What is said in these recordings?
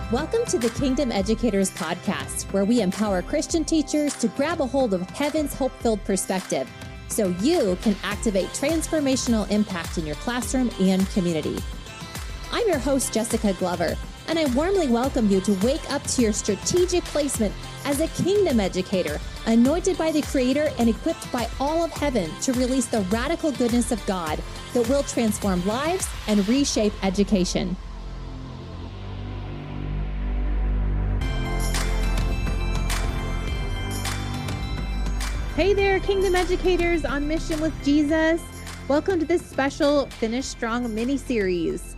Welcome to the Kingdom Educators Podcast, where we empower Christian teachers to grab a hold of heaven's hope-filled perspective so you can activate transformational impact in your classroom and community. I'm your host, Jessica Glover, and I warmly welcome you to wake up to your strategic placement as a kingdom educator, anointed by the Creator and equipped by all of heaven to release the radical goodness of God that will transform lives and reshape education. Hey there, Kingdom Educators on Mission with Jesus. Welcome to this special Finish Strong mini-series.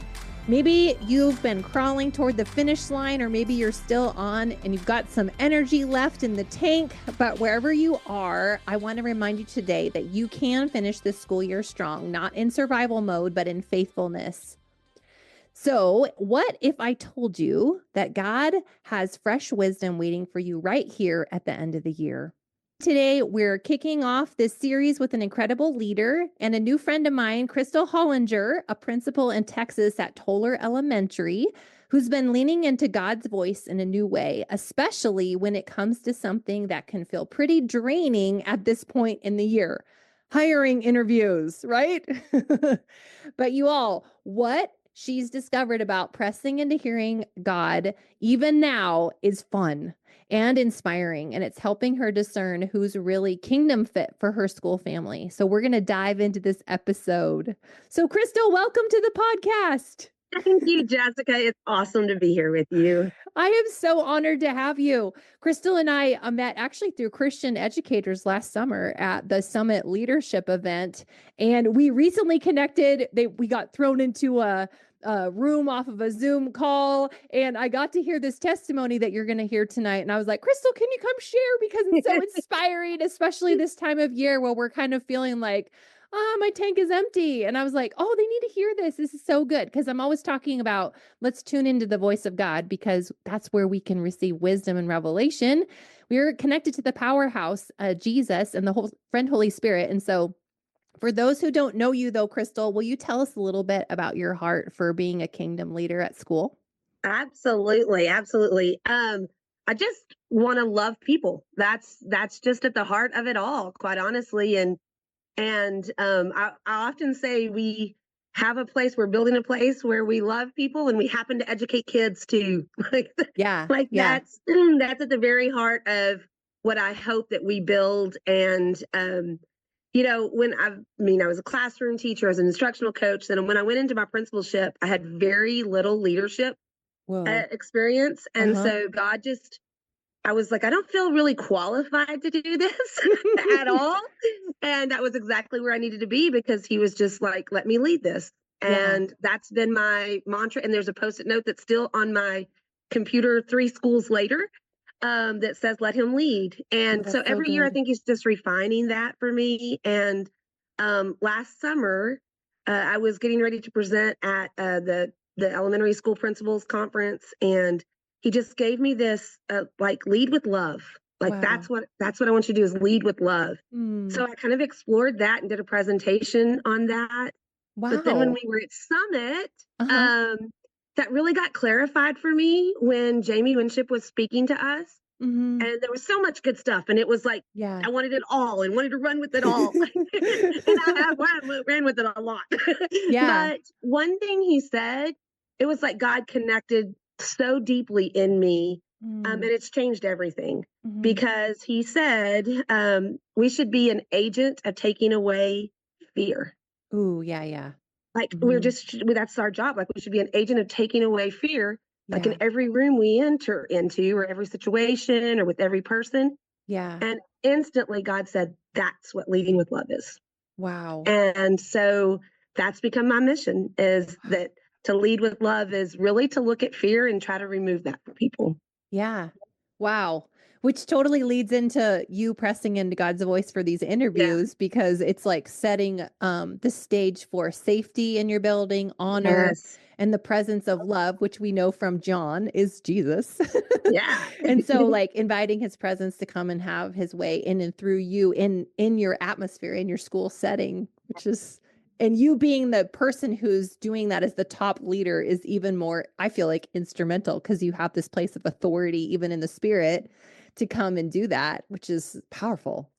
Maybe you've been crawling toward the finish line, or maybe you're still on and you've got some energy left in the tank, but wherever you are, I want to remind you today that you can finish this school year strong, not in survival mode, but in faithfulness. So what if I told you that God has fresh wisdom waiting for you right here at the end of the year? Today, we're kicking off this series with an incredible leader and a new friend of mine, Christal Hollinger, a principal in Texas at Toller Elementary, who's been leaning into God's voice in a new way, especially when it comes to something that can feel pretty draining at this point in the year, hiring interviews, right? But you all, what she's discovered about pressing into hearing God, even now, is fun and inspiring, and it's helping her discern who's really kingdom fit for her school family. So we're going to dive into this episode. So Christal, welcome to the podcast. Thank you, Jessica. It's awesome to be here with you. I am so honored to have you. Christal and I met actually through Christian Educators last summer at the Summit Leadership event, and we recently connected. We got thrown into a room off of a Zoom call, and I got to hear this testimony that you're going to hear tonight. And I was like, Christal, can you come share? Because it's so inspiring, especially this time of year where we're kind of feeling like, my tank is empty. And I was like, oh, they need to hear this. This is so good. Because I'm always talking about, let's tune into the voice of God, because that's where we can receive wisdom and revelation. We're connected to the powerhouse, Jesus, and the whole friend, Holy Spirit. And so for those who don't know you, though, Christal, will you tell us a little bit about your heart for being a kingdom leader at school? Absolutely. Absolutely. I just want to love people. That's just at the heart of it all, quite honestly. And I often say we're building a place where we love people, and we happen to educate kids too. That's at the very heart of what I hope that we build. And I was a classroom teacher, I was an instructional coach. And when I went into my principalship, I had very little leadership experience. And so I was like, I don't feel really qualified to do this at all. And that was exactly where I needed to be, because he was just like, let me lead this. And that's been my mantra. And there's a Post-it note that's still on my computer 3 schools later that says, let him lead. And so every year, I think he's just refining that for me. And last summer, I was getting ready to present at the elementary school principals conference, and he just gave me this lead with love. That's what I want you to do, is lead with love. So I kind of explored that and did a presentation on that. Wow. But then when we were at Summit, that really got clarified for me when Jamie Winship was speaking to us. And there was so much good stuff. And it was like, I wanted it all and wanted to run with it all. And I ran with it a lot. But one thing he said, it was like God connected so deeply in me. And it's changed everything, because he said we should be an agent of taking away fear. Ooh, yeah. That's our job. We should be an agent of taking away fear, in every room we enter into, or every situation, or with every person. And instantly God said, that's what leading with love is. Wow. And so that's become my mission, is that to lead with love is really to look at fear and try to remove that from people. Yeah. Wow. Which totally leads into you pressing into God's voice for these interviews, because it's like setting the stage for safety in your building, honor, and the presence of love, which we know from John is Jesus. And so like inviting his presence to come and have his way in and through you in your atmosphere, in your school setting, which is And you being the person who's doing that as the top leader is even more, I feel like, instrumental, because you have this place of authority, even in the spirit, to come and do that, which is powerful.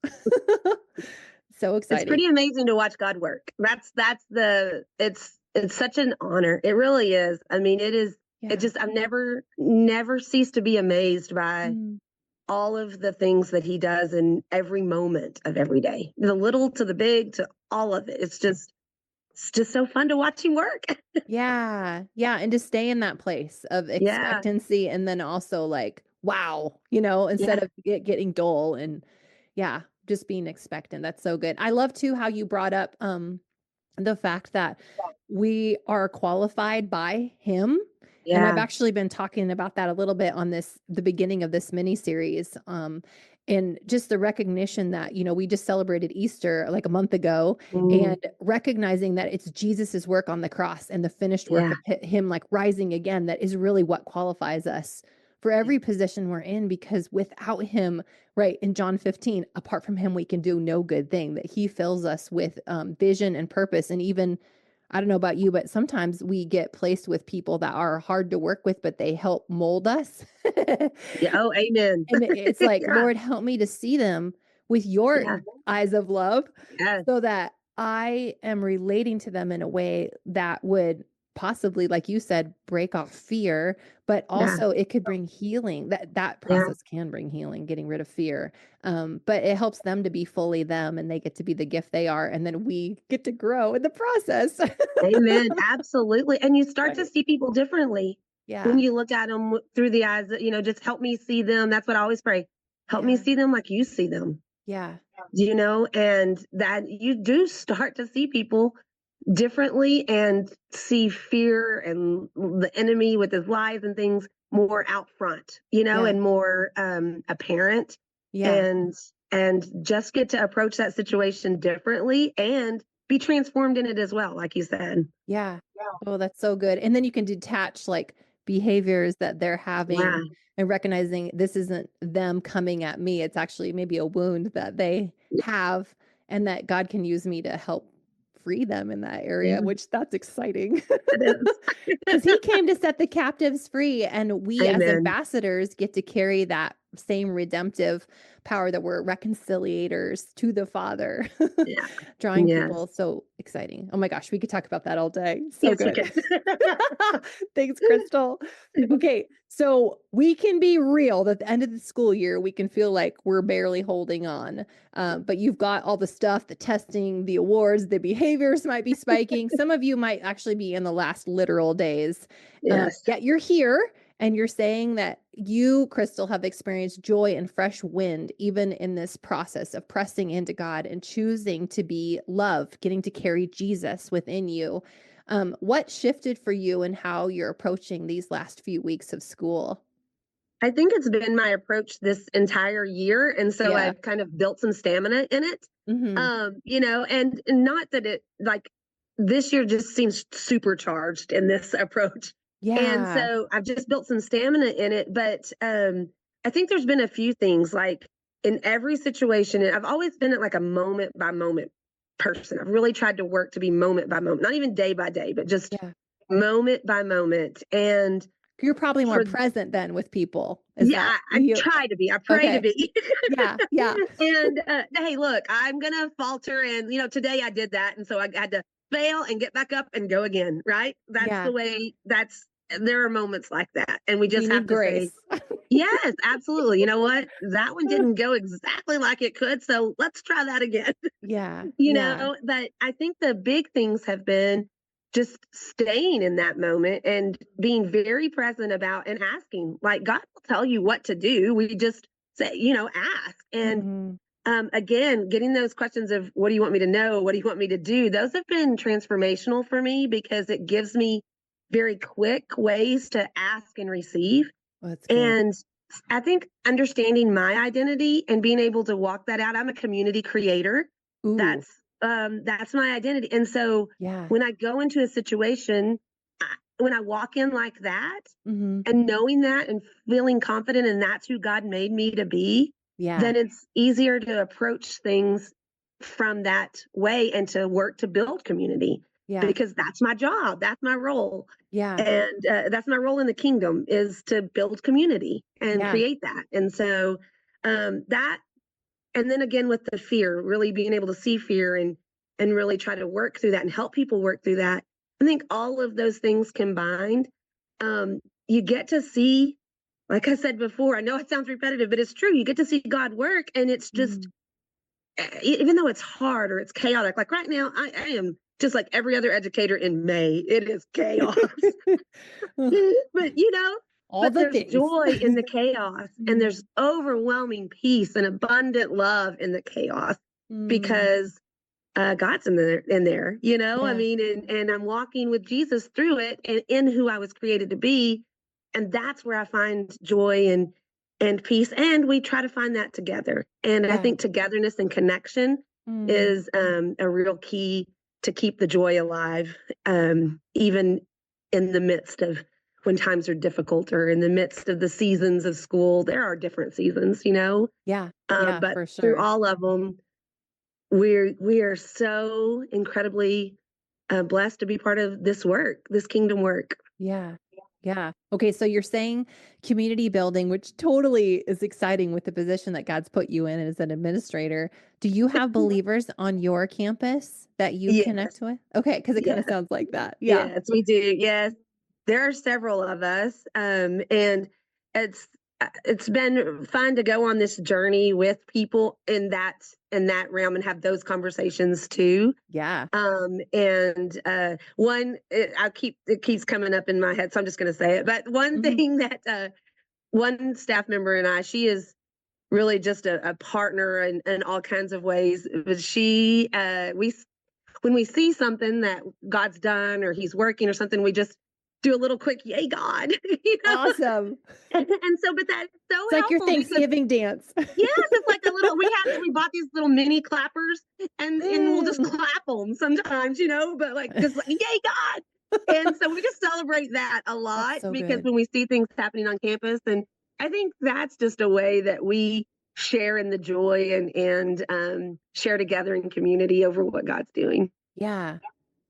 So It's exciting. pretty amazing to watch God work. It's such an honor. It really is. I mean, it is. Yeah. It just, I've never ceased to be amazed by all of the things that he does in every moment of every day, the little to the big to all of it. It's just so fun to watch him work. Yeah. Yeah. And to stay in that place of Yeah. expectancy, and then also like, wow, instead Yeah. of it getting dull, and yeah, just being expectant. That's so good. I love too how you brought up the fact that we are qualified by him. And I've Yeah. actually been talking about that a little bit on the beginning of this mini series. And just the recognition that, we just celebrated Easter like a month ago, and recognizing that it's Jesus's work on the cross and the finished work Yeah. of him like rising again that is really what qualifies us for every position we're in, because without him, right, in John 15, apart from him, we can do no good thing, that he fills us with vision and purpose. And even, I don't know about you, but sometimes we get placed with people that are hard to work with, but they help mold us. Yeah. Oh, amen. And it's like, Yeah. Lord, help me to see them with your Yeah. eyes of love, Yeah. so that I am relating to them in a way that would possibly, like you said, break off fear, but Yeah. also it could bring healing. That Yeah. process can bring healing, getting rid of fear. But it helps them to be fully them, and they get to be the gift they are. And then we get to grow in the process. Amen. Absolutely. And you start to Right. see people differently when Yeah. you look at them through the eyes that, just help me see them. That's what I always pray. Help me Yeah. see them like you see them, Yeah. and that you do start to see people differently and see fear and the enemy with his lies and things more out front, Yeah. and more apparent, Yeah. and just get to approach that situation differently and be transformed in it as well, like you said. Yeah. Oh, that's so good. And then you can detach like behaviors that they're Yeah. having, and recognizing this isn't them coming at me. It's actually maybe a wound that they have, and that God can use me to help free them in that area, Yeah, which that's exciting. it is. Because he came to set the captives free, and we as Amen. ambassadors get to carry that same redemptive power, that we're reconciliators to the Father, Yeah. drawing Yes. people. So exciting. Oh my gosh, we could talk about that all day. So Yes, we good. can. Thanks, Christal. Okay, so we can be real that at the end of the school year, we can feel like we're barely holding on. But you've got all the stuff, the testing, the awards, the behaviors might be spiking. Some of you might actually be in the last literal days. Yes. Yet you're here, and you're saying that you, Christal, have experienced joy and fresh wind, even in this process of pressing into God and choosing to be love, getting to carry Jesus within you. What shifted for you and how you're approaching these last few weeks of school? I think it's been my approach this entire year. And so Yeah. I've kind of built some stamina in it. Mm-hmm. And not that it like this year just seems supercharged in this approach. And Yeah. so I've just built some stamina in it. But I think there's been a few things like in every situation, and I've always been at like a moment by moment person. I've really tried to work to be moment by moment, not even day by day, but just Yeah. moment by moment. And You're probably more for present then with people. Is yeah, that I you? try to be. I pray to Okay. be. Yeah. Yeah. And hey, look, I'm gonna falter, and today I did that, and so I had to fail and get back up and go again. Right? That's Yeah. the way. There are moments like that, and we We just have need to say, grace. yes, absolutely. You know what? That one didn't go exactly like it could, so let's try that again. Yeah. Yeah. But I think the big things have been just staying in that moment and being very present about and asking. Like God will tell you what to do. We just say, ask. And Mm-hmm. again, getting those questions of what do you want me to know? What do you want me to do? Those have been transformational for me because it gives me very quick ways to ask and receive. Well, that's good. And I think understanding my identity and being able to walk that out. I'm a community creator. Ooh. That's my identity. And so Yeah. when I go into a situation, when I walk in like that Mm-hmm. and knowing that and feeling confident and that's who God made me to be, Yeah. then it's easier to approach things from that way and to work to build community because that's my job. That's my role. Yeah. And that's my role in the kingdom, is to build community and create that. And so that, and then again with the fear, really being able to see fear and really try to work through that and help people work through that. I think all of those things combined, you get to see, like I said before, I know it sounds repetitive, but it's true. You get to see God work, and it's just, even though it's hard or it's chaotic, like right now, I am just like every other educator in May. It is chaos. But there's things. Joy in the chaos, and there's overwhelming peace and abundant love in the chaos because God's in there, I mean, and I'm walking with Jesus through it and in who I was created to be. And that's where I find joy and peace. And we try to find that together. And I think togetherness and connection is a real key to keep the joy alive, even in the midst of when times are difficult, or in the midst of the seasons of school. There are different seasons, but for sure. through all of them, we are so incredibly blessed to be part of this work, this kingdom work. Yeah. Yeah. Okay. So you're saying community building, which totally is exciting with the position that God's put you in as an administrator. Do you have believers on your campus that you connect with? Okay. Because it kind of sounds like that. Yeah. Yes, we do. Yes. There are several of us. And it's been fun to go on this journey with people in that realm and have those conversations too. Yeah. It keeps coming up in my head, so I'm just going to say it. But one thing that one staff member and I, she is really just a partner in all kinds of ways. But when we see something that God's done or He's working or something, we just do a little quick "Yay, God!" Awesome. And so, but that's so it's like your Thanksgiving dance. Yes, it's like a little. We bought these little mini clappers, and we'll just clap them sometimes, but like just like, "Yay, God!" And so we just celebrate that a lot because when we see things happening on campus, and I think that's just a way that we share in the joy and share together in community over what God's doing. Yeah.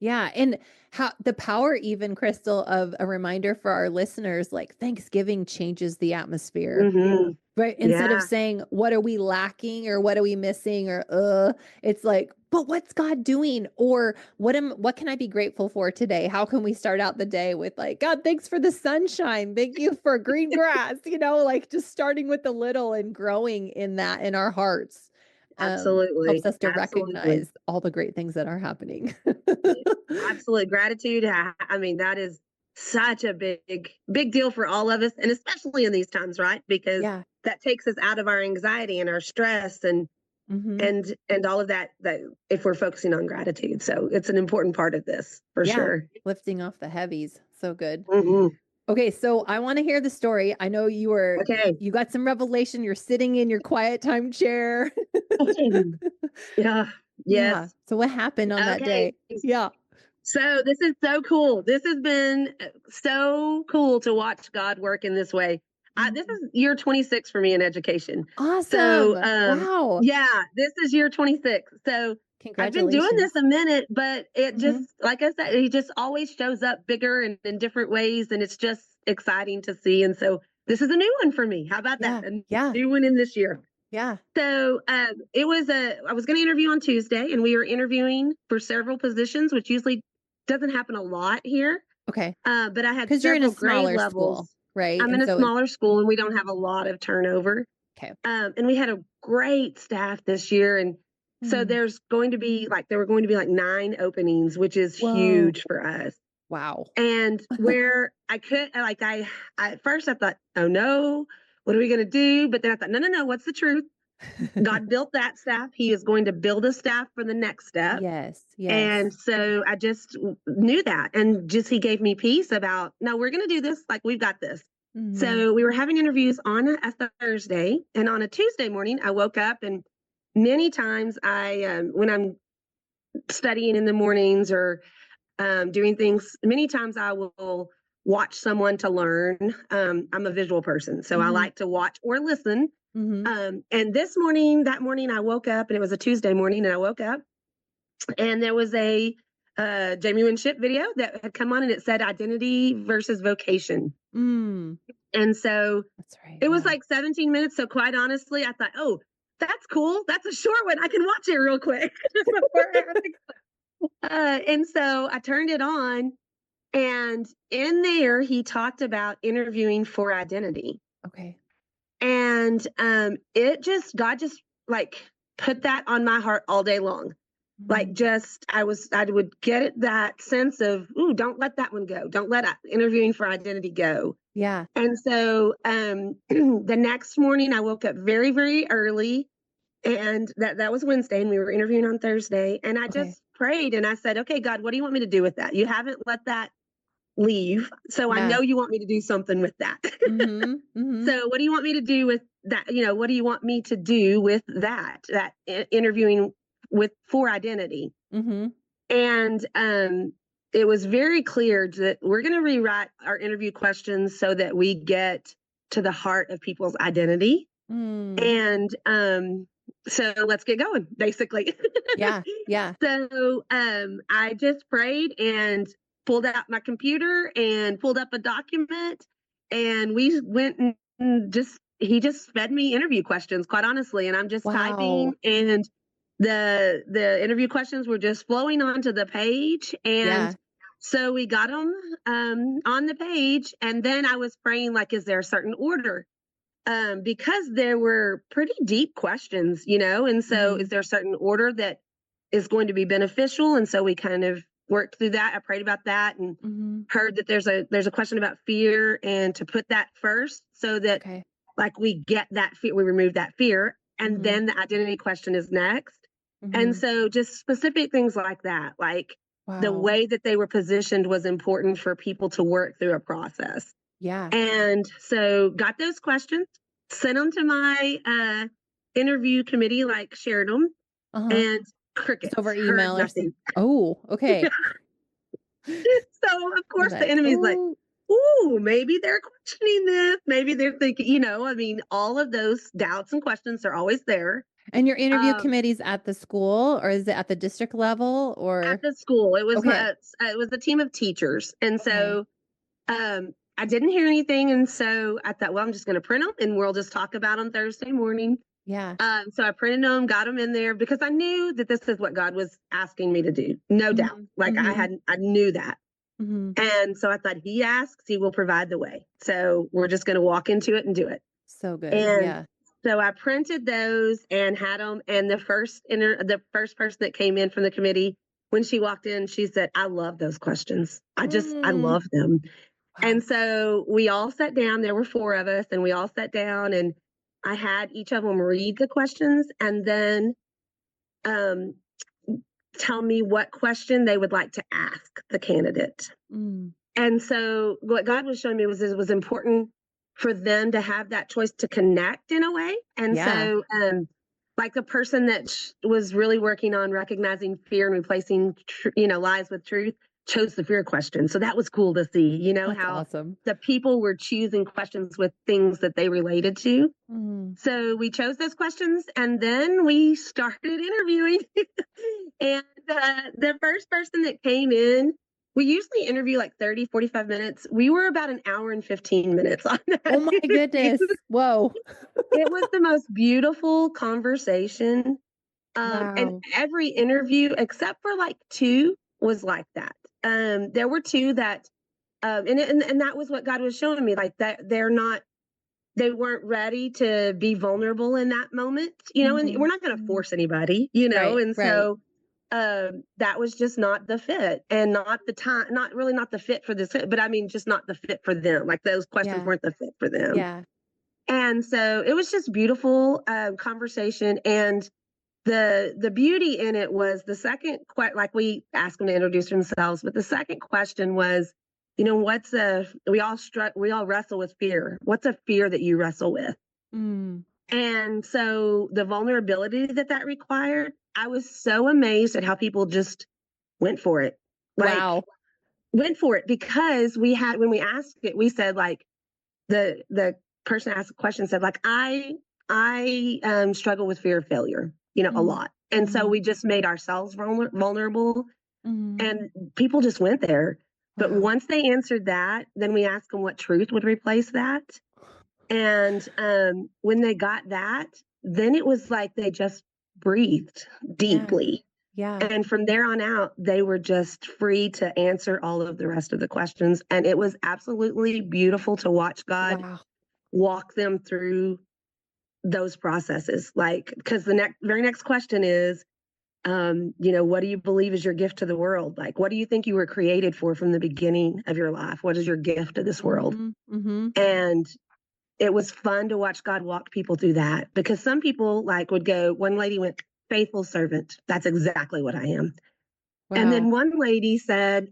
Yeah. And how the power, even Christal, of a reminder for our listeners, like Thanksgiving changes the atmosphere, right? Instead of saying, what are we lacking or what are we missing or, it's like, but what's God doing? Or what can I be grateful for today? How can we start out the day with like, God, thanks for the sunshine. Thank you for green grass, like just starting with the little and growing in that in our hearts. Absolutely. Helps us to recognize all the great things that are happening. Absolutely. Gratitude. I mean, that is such a big deal for all of us, and especially in these times, right? Because that takes us out of our anxiety and our stress and all of that if we're focusing on gratitude. So it's an important part of this for sure. Lifting off the heavies. So good. Okay, so I want to hear the story. I know you got some revelation. You're sitting in your quiet time chair. Yeah. So what happened on that day? Yeah. So this is so cool. This has been so cool to watch God work in this way. This is year 26 for me in education. Awesome. So, wow. Yeah, this is year 26. So I've been doing this a minute, but it just, like I said, he just always shows up bigger and in different ways. And it's just exciting to see. And so this is a new one for me. How about that? A new one in this year. Yeah. So I was going to interview on Tuesday, and we were interviewing for several positions, which usually doesn't happen a lot here. Okay. But I had because you're in a smaller levels. School, right? I'm in a smaller school, and we don't have a lot of turnover. Okay. And we had a great staff this year, and so there were going to be like 9 openings, which is huge for us. Wow. And where I could, at first I thought, oh no, what are we going to do? But then I thought, no, what's the truth? God built that staff. He is going to build a staff for the next step. Yes. And so I just knew that. And he gave me peace about, no, we're going to do this. Like, we've got this. So we were having interviews on a Thursday, and on a Tuesday morning, I woke up, and many times when I'm studying in the mornings or doing things, many times I will watch someone to learn. I'm a visual person, so I like to watch or listen And that morning I woke up, and it was a Tuesday morning, and I woke up and there was a Jamie Winship video that had come on, and it said identity versus vocation. And so that's right. It was like 17 minutes. So quite honestly, I thought, oh, that's cool. That's a short one. I can watch it real quick. And so I turned it on, and in there, he talked about interviewing for identity. Okay. And God just like put that on my heart all day long. Like I would get that sense of, ooh, don't let that one go. Don't let interviewing for identity go. Yeah. And so the next morning I woke up very, very early, and that was Wednesday, and we were interviewing on Thursday. And I just prayed, and I said, okay, God, what do you want me to do with that? You haven't let that leave. So I know you want me to do something with that. So what do you want me to do with that? What do you want me to do with that interviewing for identity? And it was very clear that we're going to rewrite our interview questions so that we get to the heart of people's identity. And so let's get going, basically. Yeah. So I just prayed and pulled out my computer and pulled up a document, and we went and he just fed me interview questions, quite honestly. And I'm just typing, and the interview questions were just flowing onto the page. And so we got them on the page. And then I was praying, like, is there a certain order? Because there were pretty deep questions, and so is there a certain order that is going to be beneficial? And so we kind of worked through that. I prayed about that, and heard that there's a question about fear, and to put that first so that like we get that fear, we remove that fear, and then the identity question is next. And so just specific things like that, like the way that they were positioned was important for people to work through a process. Yeah. And so got those questions, sent them to my interview committee, like shared them, and crickets. Just over email or nothing. Oh, okay. So of course the enemy's like, ooh, maybe they're questioning this. Maybe they're thinking, all of those doubts and questions are always there. And your interview committee's at the school, or is it at the district level, or at the school? It was it was a team of teachers, and so I didn't hear anything, and so I thought, well, I'm just going to print them, and we'll just talk about them Thursday morning. Yeah. So I printed them, got them in there, because I knew that this is what God was asking me to do, no doubt. Like I knew that. And so I thought, he asks, he will provide the way. So we're just going to walk into it and do it. So good. And so I printed those and had them. And the first person that came in from the committee, when she walked in, she said, I love those questions. I love them. Wow. And so we all sat down. There were 4 of us, and we all sat down, and I had each of them read the questions and then tell me what question they would like to ask the candidate. And so what God was showing me was it was important for them to have that choice to connect in a way. And so like the person that was really working on recognizing fear and replacing lies with truth chose the fear question. So that was cool to see, That's how awesome. the people were choosing questions with things that they related to. So we chose those questions, and then we started interviewing. And the first person that came in, we usually interview like 30, 45 minutes. We were about an hour and 15 minutes on that. Oh my goodness. Whoa. It was the most beautiful conversation. And every interview, except for like 2, was like that. There were 2 that, and that was what God was showing me, like that they weren't ready to be vulnerable in that moment, and we're not going to force anybody, and so that was just not the fit, and not the time, not the fit for this, but I mean, just not the fit for them. Like those questions weren't the fit for them. Yeah. And so it was just beautiful conversation. And the beauty in it was the second, like we asked them to introduce themselves, but the second question was, we all wrestle with fear. What's a fear that you wrestle with? And so the vulnerability that required, I was so amazed at how people just went for it. Went for it, because when we asked it, we said, like, the person asked the question said, like, I I struggle with fear of failure, you know, a lot. And so we just made ourselves vulnerable, and people just went there. But once they answered that, then we asked them what truth would replace that. And when they got that, then it was like they just breathed deeply. Yeah. And from there on out, they were just free to answer all of the rest of the questions. And it was absolutely beautiful to watch God walk them through those processes. Like, because the very next question is, you know, what do you believe is your gift to the world? Like, what do you think you were created for from the beginning of your life? What is your gift to this world? And it was fun to watch God walk people through that, because some people like would go, one lady went, faithful servant. That's exactly what I am. And then one lady said,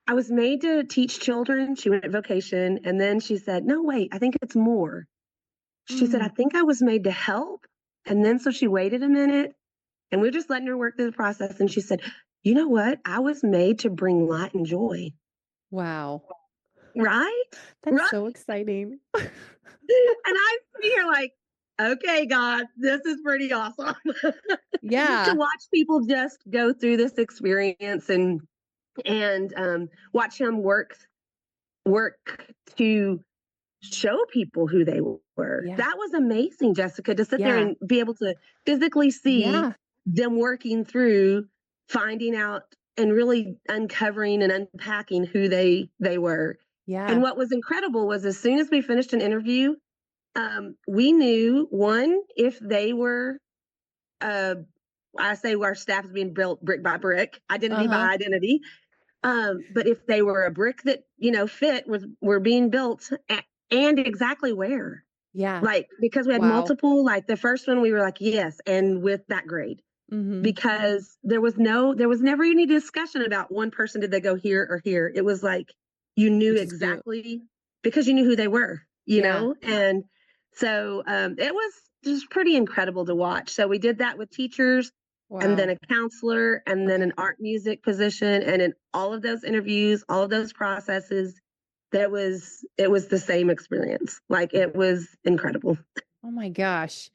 I was made to teach children. She went vocation. And then she said, no, wait, I think it's more. She said, I think I was made to help. And then so she waited a minute, and we were just letting her work through the process. And she said, you know what? I was made to bring light and joy. Wow. Right? That's so exciting. And I'm here like, okay, God, this is pretty awesome. Yeah. To watch people just go through this experience and watch him work to show people who they were. Yeah. That was amazing, Jessica, to sit there and be able to physically see them working through, finding out and really uncovering and unpacking who they were. Yeah. And what was incredible was, as soon as we finished an interview, we knew, one, if they were, I say our staff is being built brick by brick, identity by identity. But if they were a brick that, you know, were being built and exactly where. Yeah. Like, because we had multiple, like the first one, we were like, yes. And with that grade, because there was never any discussion about one person, did they go here or here? It was like, you knew exactly because you knew who they were, you know? And so it was just pretty incredible to watch. So we did that with teachers. And then a counselor, and then an art music position. And in all of those interviews, all of those processes, it was the same experience. Like, it was incredible. Oh my gosh.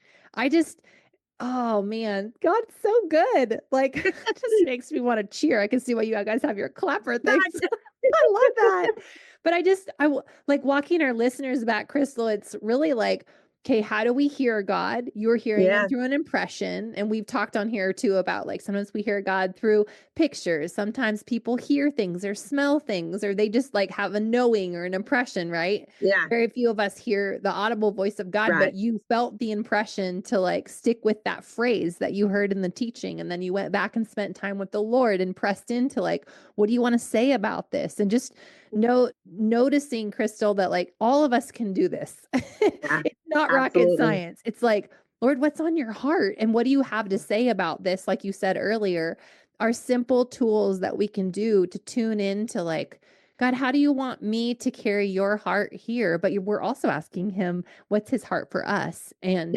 Oh man, God's so good. Like, it just makes me want to cheer. I can see why you guys have your clapper things. I love that. But like walking our listeners back, Christal, it's really like, okay, how do we hear God? You're hearing him through an impression. And we've talked on here too about, like, sometimes we hear God through pictures. Sometimes people hear things or smell things, or they just like have a knowing or an impression, right? Yeah. Very few of us hear the audible voice of God, but you felt the impression to like stick with that phrase that you heard in the teaching. And then you went back and spent time with the Lord and pressed into like, what do you want to say about this? And just noticing, Christal, that like all of us can do this. It's not rocket science. It's like, Lord, what's on your heart? And what do you have to say about this? Like you said earlier, are simple tools that we can do to tune into like, God, how do you want me to carry your heart here? But we're also asking him, what's his heart for us? And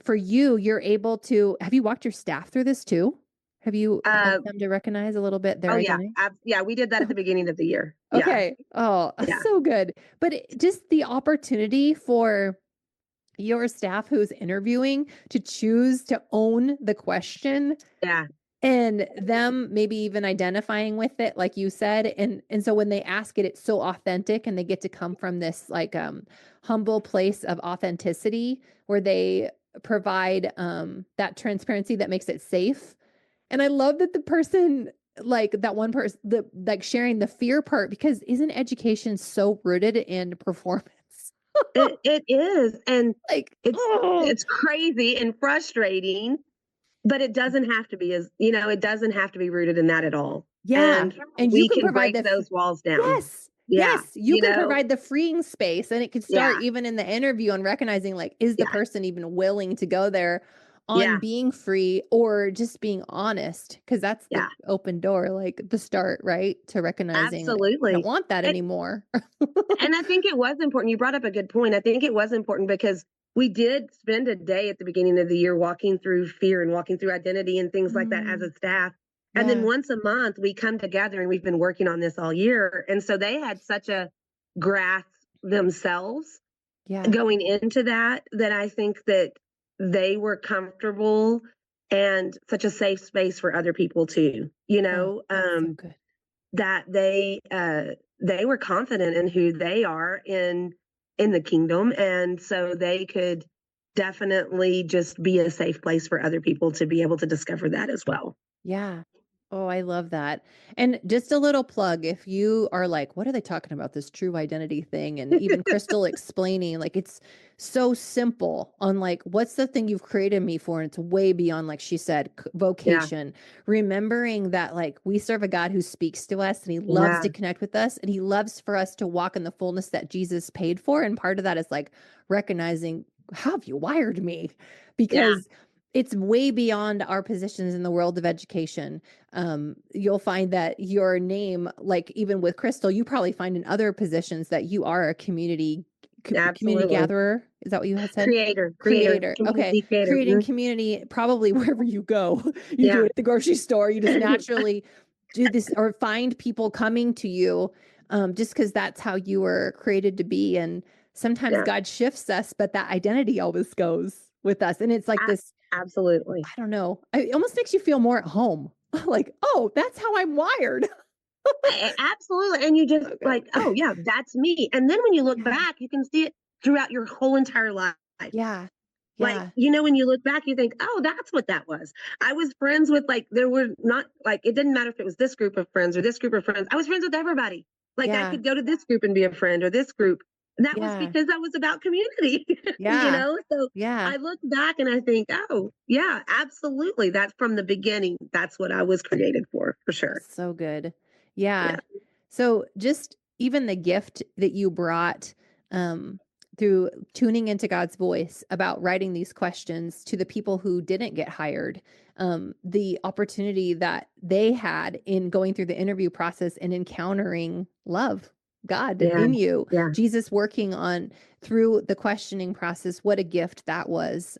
for you, you're able to, have you walked your staff through this too? Have you helped them to recognize a little bit their identity? Yeah, we did that at the beginning of the year. Okay. Oh, so good. But just the opportunity for your staff who's interviewing to choose to own the question. Yeah. And them maybe even identifying with it, like you said. And so when they ask it, it's so authentic, and they get to come from this like humble place of authenticity where they provide that transparency that makes it safe. And I love that the person, like that one person, like sharing the fear part, because isn't education so rooted in performance? It is. And like, it's crazy and frustrating, but it doesn't have to be, it doesn't have to be rooted in that at all. Yeah. And we you can provide break those walls down. Yes. Yes. You can provide the freeing space, and it could start even in the interview on recognizing, like, is the person even willing to go there on being free or just being honest? Because that's the open door, like the start, right? To recognizing, absolutely, I don't want that anymore. And I think it was important. You brought up a good point. I think it was important because we did spend a day at the beginning of the year walking through fear and walking through identity and things like that as a staff. And then once a month we come together, and we've been working on this all year. And so they had such a grasp themselves going into that I think that they were comfortable and such a safe space for other people too, So good. that they were confident in who they are in the kingdom, and so they could definitely just be a safe place for other people to be able to discover that as well. Yeah. Oh, I love that. And just a little plug, if you are like, what are they talking about, this true identity thing? And even Christal explaining, like, it's so simple on like, what's the thing you've created me for? And it's way beyond, like she said, vocation. Remembering that, like, we serve a God who speaks to us and he loves to connect with us and he loves for us to walk in the fullness that Jesus paid for. And part of that is like recognizing, how have you wired me? Because it's way beyond our positions in the world of education. You'll find that your name, like even with Christal, you probably find in other positions that you are a community gatherer. Is that what you had said? Creator. Okay. Creating community, probably wherever you go. You do it at the grocery store. You just naturally do this or find people coming to you just because that's how you were created to be. And sometimes God shifts us, but that identity always goes with us. And it's like this. Absolutely. I don't know. It almost makes you feel more at home. Like, oh, that's how I'm wired. Absolutely. And you just like, oh yeah, that's me. And then when you look back, you can see it throughout your whole entire life. Yeah. Like, when you look back, you think, oh, that's what that was. I was friends with, like, there were not, like, it didn't matter if it was this group of friends or this group of friends. I was friends with everybody. Like, I could go to this group and be a friend, or this group. And that was because that was about community, So I look back and I think, oh, yeah, absolutely. That's from the beginning. That's what I was created for sure. That's so good. Yeah. So just even the gift that you brought through tuning into God's voice about writing these questions to the people who didn't get hired, the opportunity that they had in going through the interview process and encountering love, God in you, Jesus working on through the questioning process. What a gift that was.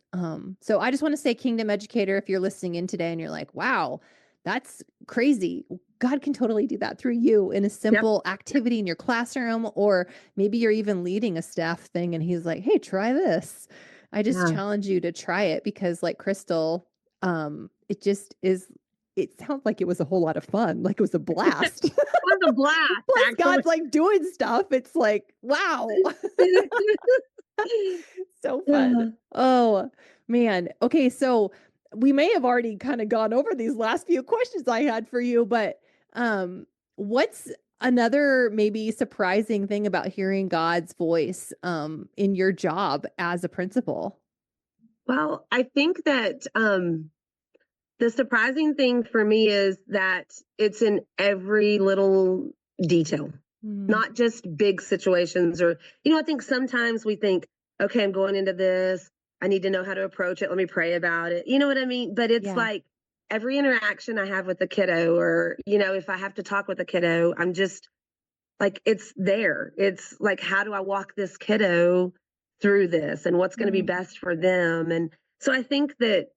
So I just want to say, Kingdom Educator, if you're listening in today and you're like, wow, that's crazy, God can totally do that through you in a simple activity in your classroom, or maybe you're even leading a staff thing and he's like, hey, try this. I just challenge you to try it because, like Christal, it just is, it sounds like it was a whole lot of fun. Like it was a blast. It was a blast. Plus God's like doing stuff. It's like, wow. So fun. Oh man. Okay. So we may have already kind of gone over these last few questions I had for you, but what's another maybe surprising thing about hearing God's voice in your job as a principal? Well, I think that the surprising thing for me is that it's in every little detail, not just big situations. Or, I think sometimes we think, okay, I'm going into this, I need to know how to approach it, let me pray about it. You know what I mean? But it's like every interaction I have with a kiddo, or, if I have to talk with a kiddo, I'm just like, it's there. It's like, how do I walk this kiddo through this, and what's going to be best for them? And so I think that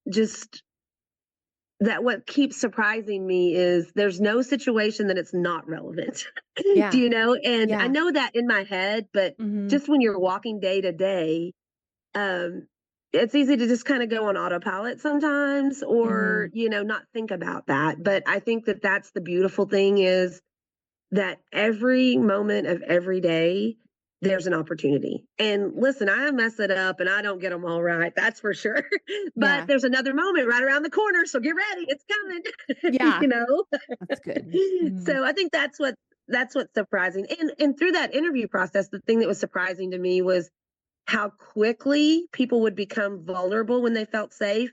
what keeps surprising me is there's no situation that it's not relevant. Do you know? And I know that in my head, but just when you're walking day to day, it's easy to just kind of go on autopilot sometimes, or, not think about that. But I think that that's the beautiful thing, is that every moment of every day, there's an opportunity. And listen, I mess it up and I don't get them all right. That's for sure. But there's another moment right around the corner. So get ready. It's coming. Yeah. That's good. So I think that's what's surprising. And through that interview process, the thing that was surprising to me was how quickly people would become vulnerable when they felt safe,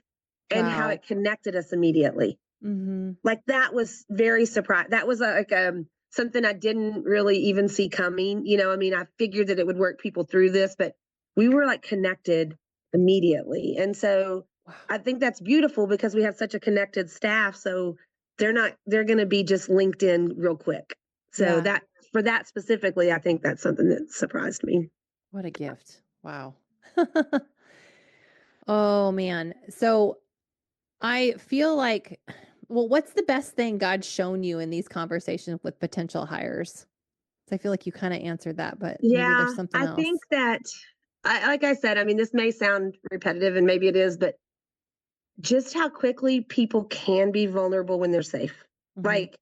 and how it connected us immediately. Like that was very surprising. That was like something I didn't really even see coming. I figured that it would work people through this, but we were like connected immediately. And so I think that's beautiful because we have such a connected staff. So they're going to be just linked in real quick. So that for that specifically, I think that's something that surprised me. What a gift. Wow. Oh man. So I feel like, well, what's the best thing God's shown you in these conversations with potential hires? So I feel like you kind of answered that, but maybe there's something else. I think that like I said, I mean, this may sound repetitive and maybe it is, but just how quickly people can be vulnerable when they're safe. Like,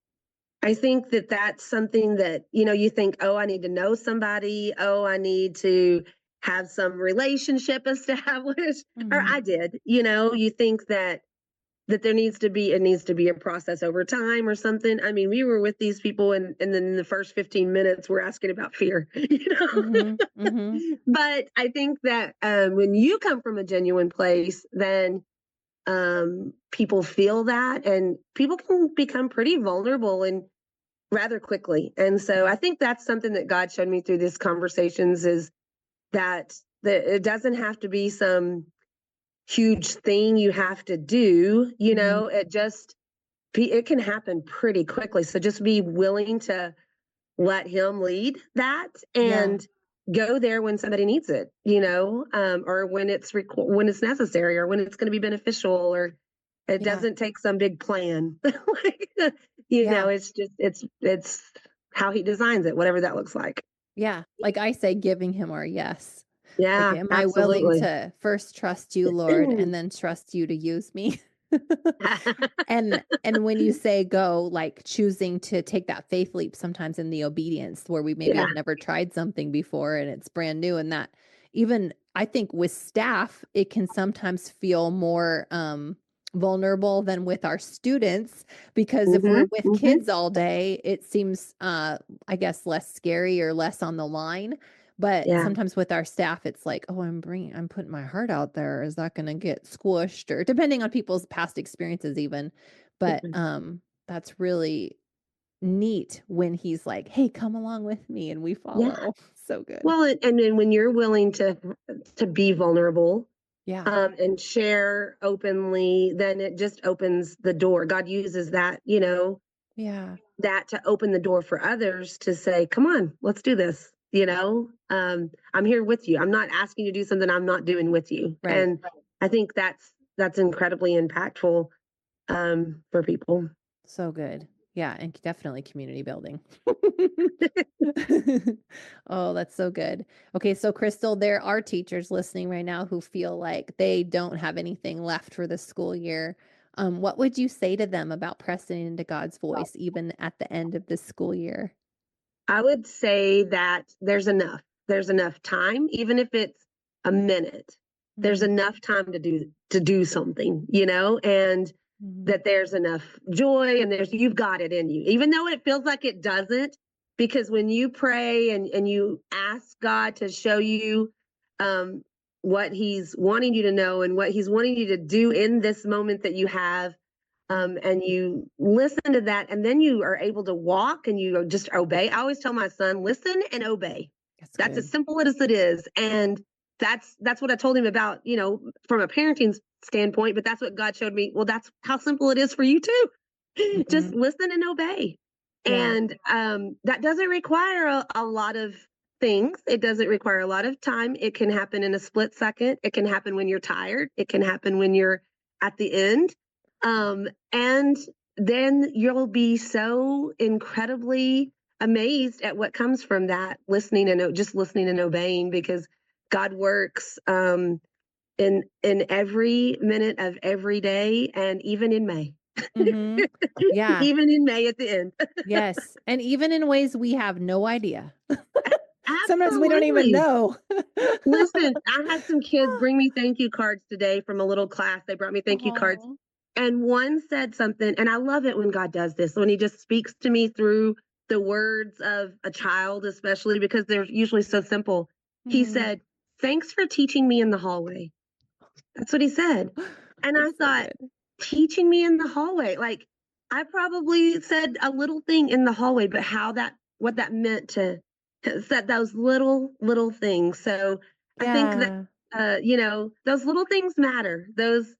I think that that's something that, you think, oh, I need to know somebody. Oh, I need to have some relationship established. Or I did, you think that it needs to be a process over time or something. I mean, we were with these people and then in the first 15 minutes we're asking about fear, But I think that when you come from a genuine place, then people feel that and people can become pretty vulnerable and rather quickly. And so I think that's something that God showed me through these conversations is that it doesn't have to be some huge thing you have to do, it can happen pretty quickly. So just be willing to let him lead that and go there when somebody needs it, or when when it's necessary or when it's going to be beneficial or it doesn't take some big plan. It's just, it's how he designs it, whatever that looks like. Yeah. Like I say, giving him our yes. Yeah, Like, am I willing absolutely. to first trust you, Lord, and then trust you to use me? And when you say go, like choosing to take that faith leap sometimes in the obedience where we maybe have never tried something before and it's brand new, and that even I think with staff, it can sometimes feel more vulnerable than with our students, because if we're with kids all day, it seems I guess less scary or less on the line. But sometimes with our staff, it's like, oh, I'm putting my heart out there. Is that going to get squished? Or depending on people's past experiences even. But that's really neat when he's like, hey, come along with me, and we follow. Yeah. So good. Well, and then when you're willing to be vulnerable, and share openly, then it just opens the door. God uses that, that to open the door for others to say, come on, let's do this. I'm here with you. I'm not asking you to do something I'm not doing with you. Right. And I think that's incredibly impactful for people. So good. Yeah, and definitely community building. Oh, that's so good. Okay, so Christal, there are teachers listening right now who feel like they don't have anything left for the school year. What would you say to them about pressing into God's voice even at the end of this school year? I would say that there's enough. There's enough time, even if it's a minute. There's enough time to do something, and that there's enough joy and you've got it in you, even though it feels like it doesn't, because when you pray and you ask God to show you what he's wanting you to know and what he's wanting you to do in this moment that you have, and you listen to that, and then you are able to walk and you just obey. I always tell my son, listen and obey. That's as simple as it is. And that's what I told him about, from a parenting standpoint, but that's what God showed me. Well, that's how simple it is for you too. Just listen and obey. And that doesn't require a lot of things. It doesn't require a lot of time. It can happen in a split second. It can happen when you're tired. It can happen when you're at the end. And then you'll be so incredibly amazed at what comes from that listening and obeying, because God works in every minute of every day, and even in May. Yeah. Even in May at the end. Yes. And even in ways we have no idea. Sometimes we don't even know. Listen, I had some kids bring me thank you cards today from a little class. They brought me thank you cards. And one said something, and I love it when God does this, when he just speaks to me through the words of a child, especially because they're usually so simple. He said, thanks for teaching me in the hallway. That's what he said. And I thought, teaching me in the hallway, like I probably said a little thing in the hallway, but what that meant to set those little things. So I think that, those little things matter. Those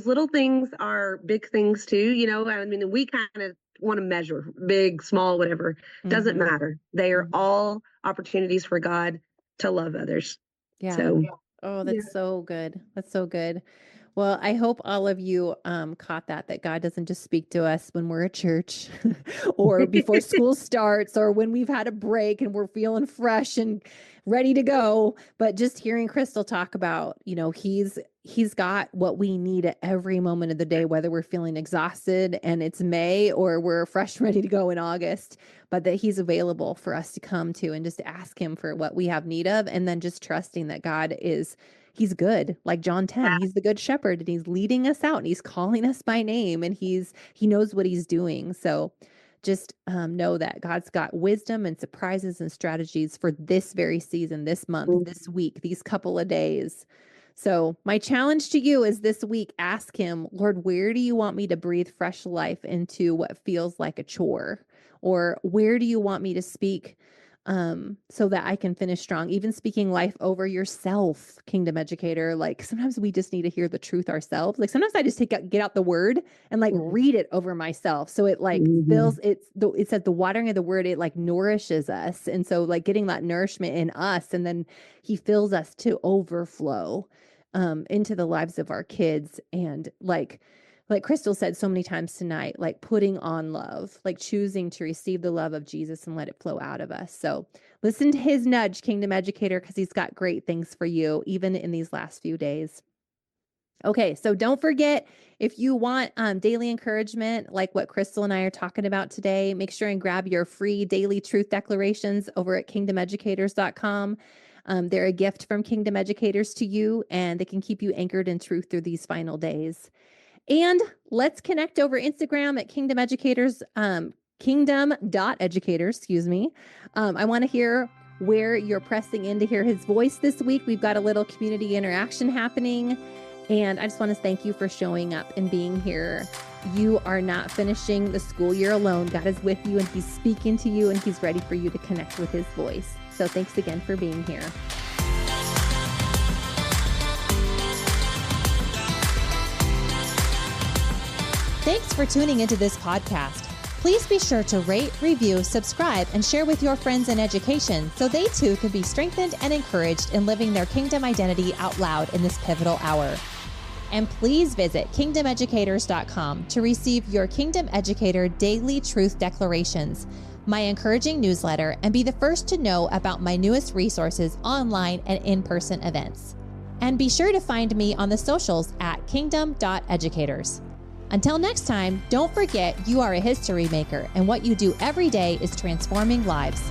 little things are big things too. I mean, we kind of want to measure big, small, whatever. Doesn't matter. They are all opportunities for God to love others. Yeah. So, oh, that's so good. That's so good. Well, I hope all of you caught that God doesn't just speak to us when we're at church or before school starts or when we've had a break and we're feeling fresh and ready to go. But just hearing Christal talk about, he's got what we need at every moment of the day, whether we're feeling exhausted and it's May or we're fresh, ready to go in August, but that he's available for us to come to and just ask him for what we have need of. And then just trusting that he's good. Like John 10, he's the good shepherd and he's leading us out and he's calling us by name and he knows what he's doing. So just know that God's got wisdom and surprises and strategies for this very season, this month, this week, these couple of days. So my challenge to you is this week, ask him, Lord, where do you want me to breathe fresh life into what feels like a chore? Or where do you want me to speak so that I can finish strong? Even speaking life over yourself, Kingdom Educator. Like sometimes we just need to hear the truth ourselves. Like sometimes I just get out the word and like read it over myself. So it like fills it says the watering of the word, it like nourishes us. And so like getting that nourishment in us, and then he fills us to overflow into the lives of our kids. And like Christal said so many times tonight, like putting on love, like choosing to receive the love of Jesus and let it flow out of us. So listen to his nudge, Kingdom Educator, because he's got great things for you, even in these last few days. Okay, so don't forget, if you want daily encouragement, like what Christal and I are talking about today, make sure and grab your free daily truth declarations over at kingdomeducators.com. They're a gift from Kingdom Educators to you, and they can keep you anchored in truth through these final days. And let's connect over Instagram at Kingdom Educators, kingdom.educators, excuse me. I want to hear where you're pressing in to hear his voice this week. We've got a little community interaction happening. And I just want to thank you for showing up and being here. You are not finishing the school year alone. God is with you and he's speaking to you and he's ready for you to connect with his voice. So thanks again for being here. Thanks for tuning into this podcast. Please be sure to rate, review, subscribe, and share with your friends in education so they too can be strengthened and encouraged in living their kingdom identity out loud in this pivotal hour. And please visit kingdomeducators.com to receive your Kingdom Educator Daily Truth Declarations, my encouraging newsletter, and be the first to know about my newest resources online and in-person events. And be sure to find me on the socials at kingdom.educators. Until next time, don't forget you are a history maker and what you do every day is transforming lives.